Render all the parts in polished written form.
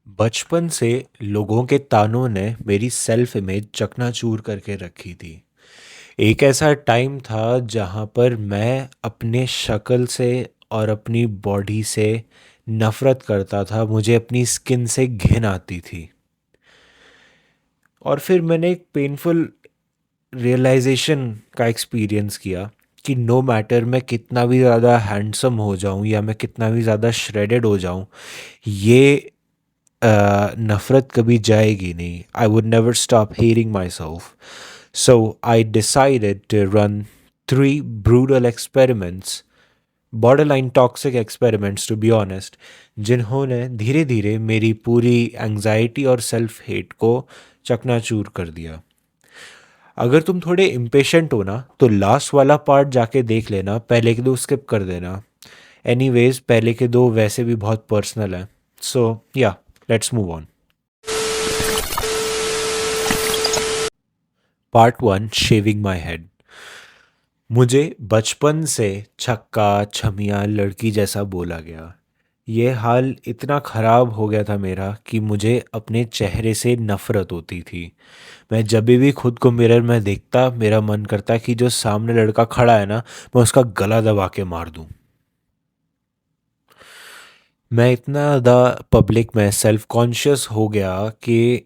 बचपन से लोगों के तानों ने मेरी सेल्फ इमेज चकनाचूर करके रखी थी। एक ऐसा टाइम था जहाँ पर मैं अपने शक्ल से और अपनी बॉडी से नफ़रत करता था, मुझे अपनी स्किन से घिन आती थी। और फिर मैंने एक पेनफुल रियलाइजेशन का एक्सपीरियंस किया कि नो मैटर मैं कितना भी ज़्यादा हैंडसम हो जाऊँ या मैं कितना भी ज़्यादा श्रेडेड हो जाऊँ, ये नफ़रत कभी जाएगी नहीं। I would never stop hating my self. So I decided to run 3 brutal experiments, borderline toxic experiments to be honest, जिन्होंने धीरे धीरे मेरी पूरी एंजाइटी और सेल्फ हेट को चकनाचूर कर दिया। अगर तुम थोड़े इम्पेशेंट हो ना तो लास्ट वाला पार्ट जाके देख लेना, पहले के दो स्किप कर देना। एनीवेज पहले के दो वैसे भी बहुत पर्सनल हैं। सो या, let's move on. Part one, shaving my head. मुझे बचपन से छक्का छमिया लड़की जैसा बोला गया। ये हाल इतना ख़राब हो गया था मेरा कि मुझे अपने चेहरे से नफ़रत होती थी। मैं जब भी खुद को मिरर में देखता, मेरा मन करता कि जो सामने लड़का खड़ा है ना, मैं उसका गला दबा के मार दूं। मैं इतना ज़्यादा पब्लिक में सेल्फ कॉन्शियस हो गया कि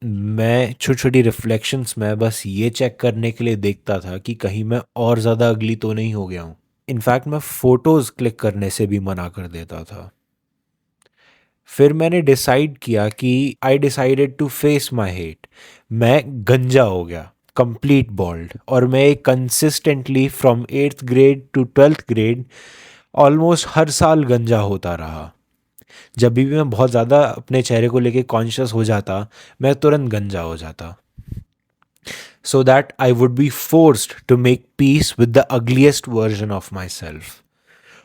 मैं छोटी छोटी रिफ्लेक्शंस में बस ये चेक करने के लिए देखता था कि कहीं मैं और ज़्यादा अगली तो नहीं हो गया हूँ। इनफैक्ट मैं फ़ोटोज़ क्लिक करने से भी मना कर देता था। फिर मैंने डिसाइड किया कि I decided to face my hate. मैं गंजा हो गया, कंप्लीट बॉल्ड, और मैं consistently from 8th grade to 12th grade almost हर साल गंजा होता रहा। जब भी मैं बहुत ज़्यादा अपने चेहरे को लेके कॉन्शियस हो जाता, मैं तुरंत गंजा हो जाता, so that I would be forced to make peace with the ugliest version of my self.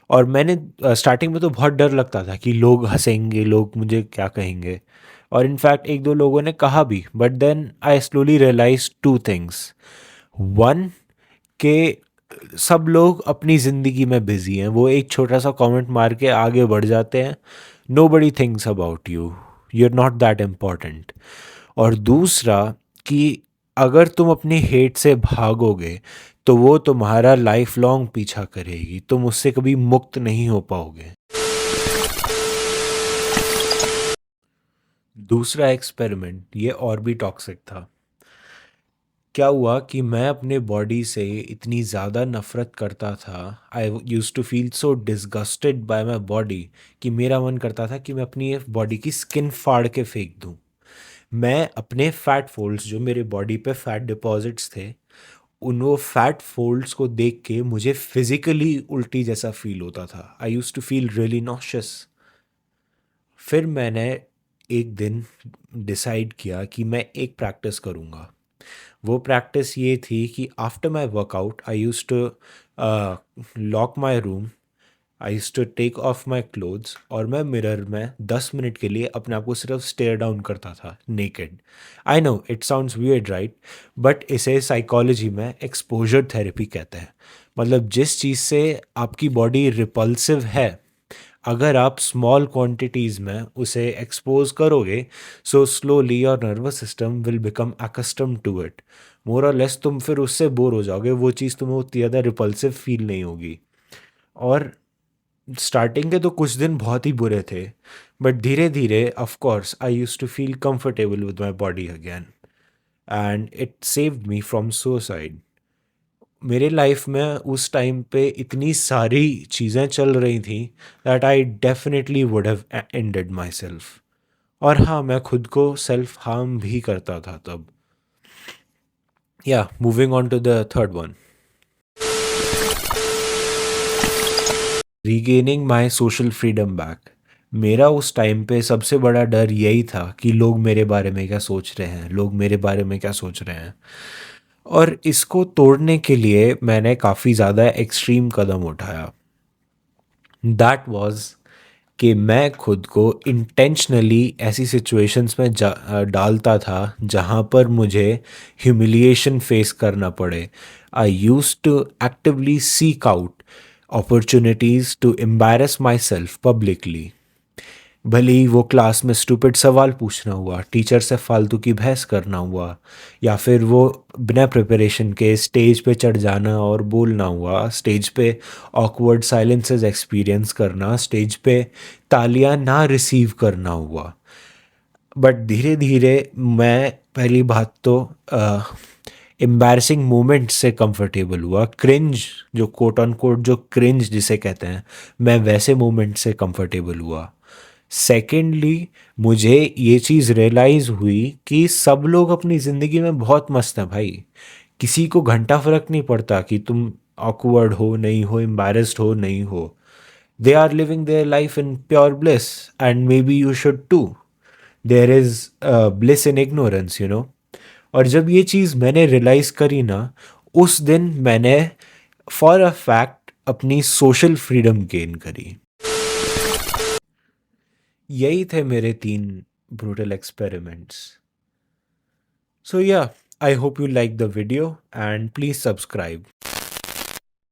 और मैंने स्टार्टिंग में तो बहुत डर लगता था कि लोग हंसेंगे, लोग मुझे क्या कहेंगे। और इनफैक्ट एक दो लोगों ने कहा भी, but then I slowly realise two things. One, के सब लोग अपनी ज़िंदगी में बिजी हैं, वो एक छोटा सा कमेंट मार के आगे बढ़ जाते हैं। Nobody thinks about you, you are not that important. और दूसरा, कि अगर तुम अपनी हेट से भागोगे तो वो तुम्हारा लाइफ लॉन्ग पीछा करेगी, तुम उससे कभी मुक्त नहीं हो पाओगे। दूसरा एक्सपेरिमेंट ये और भी टॉक्सिक था। क्या हुआ कि मैं अपने बॉडी से इतनी ज़्यादा नफ़रत करता था, I use to feel so disgusted by my body, कि मेरा मन करता था कि मैं अपनी बॉडी की स्किन फाड़ के फेंक दूँ। मैं अपने फैट फोल्ड्स, जो मेरे बॉडी पे फैट डिपॉजिट्स थे, उन वो फैट फोल्ड्स को देख के मुझे फिजिकली उल्टी जैसा फील होता था। I use to feel really nauseous. फिर मैंने एक दिन डिसाइड किया कि मैं एक प्रैक्टिस करूँगा। वो प्रैक्टिस ये थी कि after my workout I use to lock my room, I use to take off my clothes, और मैं मिरर में 10 मिनट के लिए अपने आप को सिर्फ स्टेयर डाउन करता था naked. I know it sounds weird right, but इसे साइकोलॉजी में एक्सपोजर थेरेपी कहते हैं। मतलब जिस चीज़ से आपकी बॉडी रिपल्सिव है, अगर आप स्मॉल क्वांटिटीज़ में उसे एक्सपोज करोगे, so slowly your nervous system will become accustomed to it. More और लेस तुम फिर उससे बोर हो जाओगे, वो चीज़ तुम्हें उतनी ज़्यादा रिपल्सिव फील नहीं होगी। और स्टार्टिंग के तो कुछ दिन बहुत ही बुरे थे, बट धीरे धीरे of course I use to feel comfortable with my body again, and it saved me from suicide. मेरे लाइफ में उस टाइम पे इतनी सारी चीज़ें चल रही थी that I definitely would have ended my self. और हाँ, मैं खुद को सेल्फ हार्म भी करता था तब। Yeah, moving on to the third one, regaining my social freedom back. मेरा उस टाइम पे सबसे बड़ा डर यही था कि लोग मेरे बारे में क्या सोच रहे हैं, लोग मेरे बारे में क्या सोच रहे हैं। और इसको तोड़ने के लिए मैंने काफ़ी ज़्यादा एक्सट्रीम कदम उठाया। दैट वाज कि मैं खुद को इंटेंशनली ऐसी सिचुएशंस में डालता था जहाँ पर मुझे ह्यूमिलिएशन फेस करना पड़े। I use to actively seek out opportunities to embarrass myself publicly. भले ही वो क्लास में स्टूपिड सवाल पूछना हुआ, टीचर से फालतू की बहस करना हुआ, या फिर वो बिना प्रिपरेशन के स्टेज पे चढ़ जाना और बोलना हुआ, स्टेज पे ऑकवर्ड साइलेंसेस एक्सपीरियंस करना, स्टेज पे तालियां ना रिसीव करना हुआ। बट धीरे धीरे मैं पहली बात तो एम्बैरसिंग मोमेंट से कंफर्टेबल हुआ। क्रिंज, जो कोट ऑन कोट जो क्रिंज जिसे कहते हैं, मैं वैसे मोमेंट से कंफर्टेबल हुआ। सेकेंडली, मुझे ये चीज़ रियलाइज़ हुई कि सब लोग अपनी ज़िंदगी में बहुत मस्त हैं भाई। किसी को घंटा फर्क नहीं पड़ता कि तुम ऑकवर्ड हो नहीं हो, एम्बैरेस्ड हो नहीं हो। They are living their life in pure bliss, and maybe you should too. There is bliss in ignorance, you know. और जब ये चीज़ मैंने रियलाइज़ करी ना, उस दिन मैंने फॉर अ फैक्ट अपनी सोशल फ्रीडम गेन करी। यही थे मेरे 3 ब्रूटल एक्सपेरिमेंट्स। सो या, I hope you like the video and please subscribe.